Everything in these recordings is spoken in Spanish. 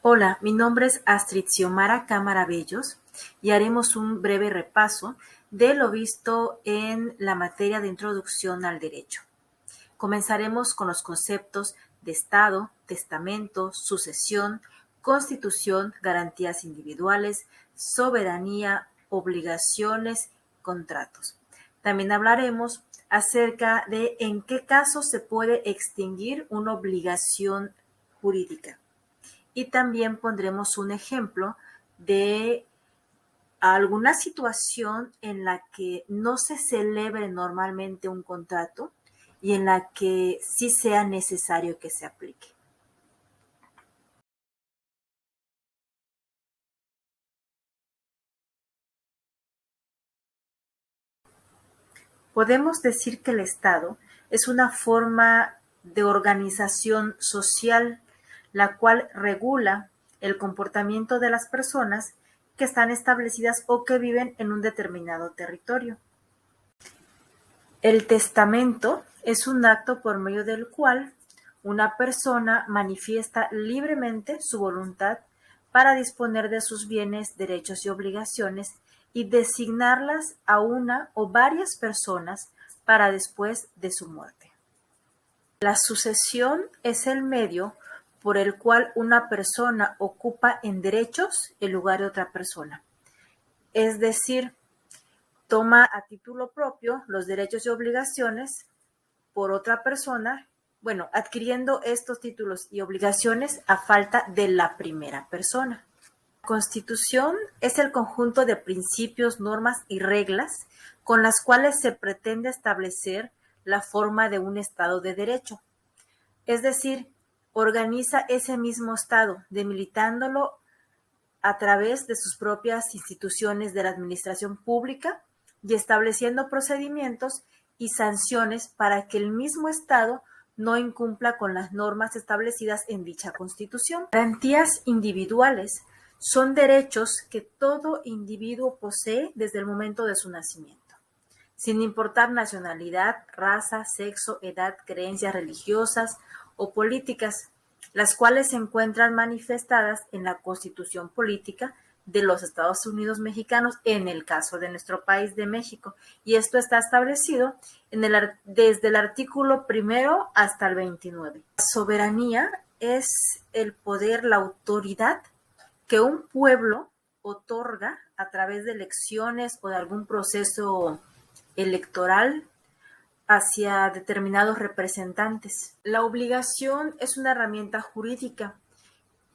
Hola, mi nombre es Astrid Xiomara Cámara Bellos y haremos un breve repaso de lo visto en la materia de Introducción al Derecho. Comenzaremos con los conceptos de Estado, testamento, sucesión, constitución, garantías individuales, soberanía, obligaciones, contratos. También hablaremos acerca de en qué casos se puede extinguir una obligación jurídica. Y también pondremos un ejemplo de alguna situación en la que no se celebre normalmente un contrato y en la que sí sea necesario que se aplique. Podemos decir que el Estado es una forma de organización social la cual regula el comportamiento de las personas que están establecidas o que viven en un determinado territorio. El testamento es un acto por medio del cual una persona manifiesta libremente su voluntad para disponer de sus bienes, derechos y obligaciones y designarlas a una o varias personas para después de su muerte. La sucesión es el medio por el cual una persona ocupa en derechos el lugar de otra persona. Es decir, toma a título propio los derechos y obligaciones por otra persona, bueno, adquiriendo estos títulos y obligaciones a falta de la primera persona. La Constitución es el conjunto de principios, normas y reglas con las cuales se pretende establecer la forma de un Estado de Derecho. Es decir, organiza ese mismo Estado, demilitándolo a través de sus propias instituciones de la administración pública y estableciendo procedimientos y sanciones para que el mismo Estado no incumpla con las normas establecidas en dicha Constitución. Garantías individuales son derechos que todo individuo posee desde el momento de su nacimiento, sin importar nacionalidad, raza, sexo, edad, creencias religiosas o políticas, las cuales se encuentran manifestadas en la Constitución Política de los Estados Unidos Mexicanos, en el caso de nuestro país de México. Y esto está establecido desde el artículo 1 hasta el 29. La soberanía es el poder, la autoridad que un pueblo otorga a través de elecciones o de algún proceso electoral hacia determinados representantes. La obligación es una herramienta jurídica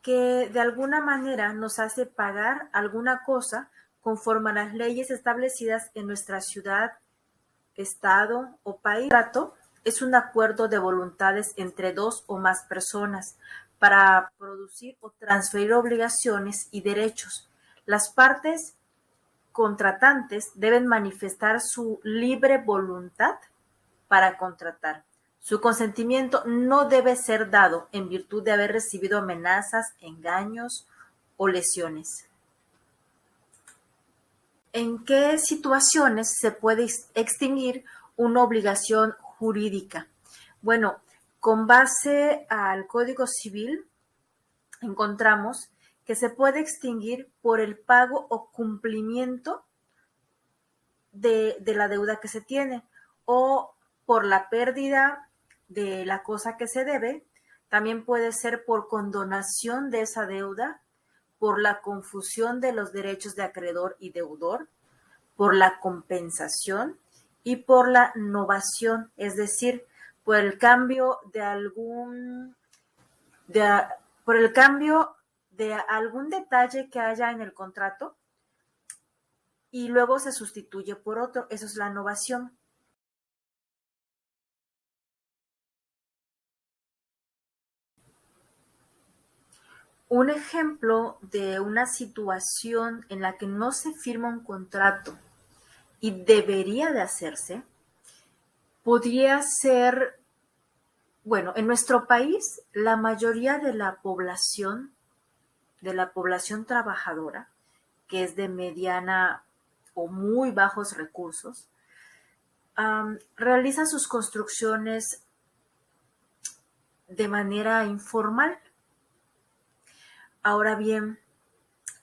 que de alguna manera nos hace pagar alguna cosa conforme a las leyes establecidas en nuestra ciudad, estado o país. El trato es un acuerdo de voluntades entre dos o más personas para producir o transferir obligaciones y derechos. Las partes contratantes deben manifestar su libre voluntad para contratar. Su consentimiento no debe ser dado en virtud de haber recibido amenazas, engaños o lesiones. ¿En qué situaciones se puede extinguir una obligación jurídica? Bueno, con base al Código Civil encontramos que se puede extinguir por el pago o cumplimiento de la deuda que se tiene o por la pérdida de la cosa que se debe. También puede ser por condonación de esa deuda, por la confusión de los derechos de acreedor y deudor, por la compensación y por la novación, es decir, por el cambio de de, por el cambio de algún detalle que haya en el contrato y luego se sustituye por otro. Eso es la novación. Un ejemplo de una situación en la que no se firma un contrato y debería de hacerse, podría ser, bueno, en nuestro país, la mayoría de la población trabajadora, que es de mediana o muy bajos recursos, realiza sus construcciones de manera informal. Ahora bien,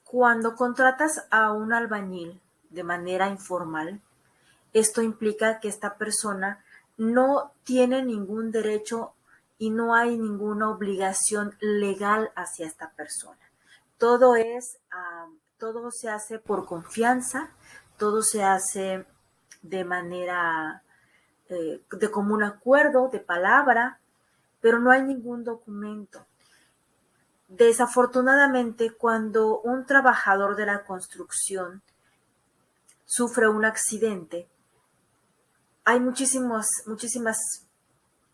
cuando contratas a un albañil de manera informal, esto implica que esta persona no tiene ningún derecho y no hay ninguna obligación legal hacia esta persona. Todo es, todo se hace por confianza, todo se hace de manera de común acuerdo, de palabra, pero no hay ningún documento. Desafortunadamente, cuando un trabajador de la construcción sufre un accidente, hay muchísimas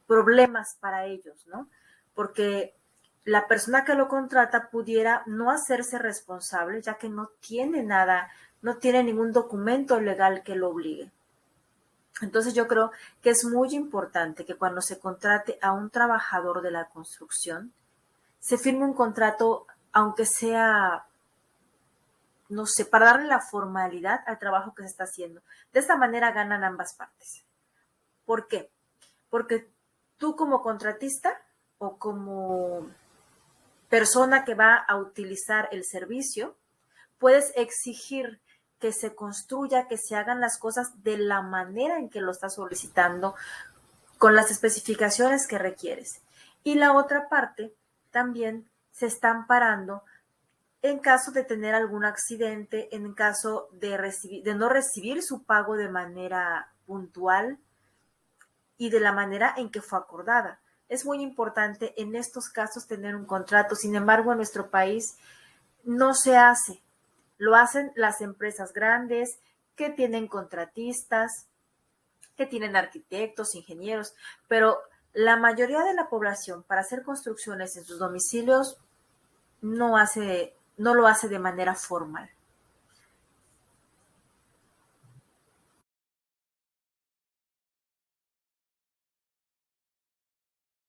problemas para ellos, ¿no? Porque la persona que lo contrata pudiera no hacerse responsable, ya que no tiene nada, no tiene ningún documento legal que lo obligue. Entonces yo creo que es muy importante que cuando se contrate a un trabajador de la construcción, se firme un contrato, aunque sea, no sé, para darle la formalidad al trabajo que se está haciendo. De esta manera ganan ambas partes. ¿Por qué? Porque tú como contratista o como persona que va a utilizar el servicio, puedes exigir que se construya, que se hagan las cosas de la manera en que lo estás solicitando, con las especificaciones que requieres. Y la otra parte también se está amparando en caso de tener algún accidente, en caso de no recibir su pago de manera puntual y de la manera en que fue acordada. Es muy importante en estos casos tener un contrato. Sin embargo, en nuestro país no se hace. Lo hacen las empresas grandes que tienen contratistas, que tienen arquitectos, ingenieros, pero la mayoría de la población para hacer construcciones en sus domicilios no lo hace de manera formal.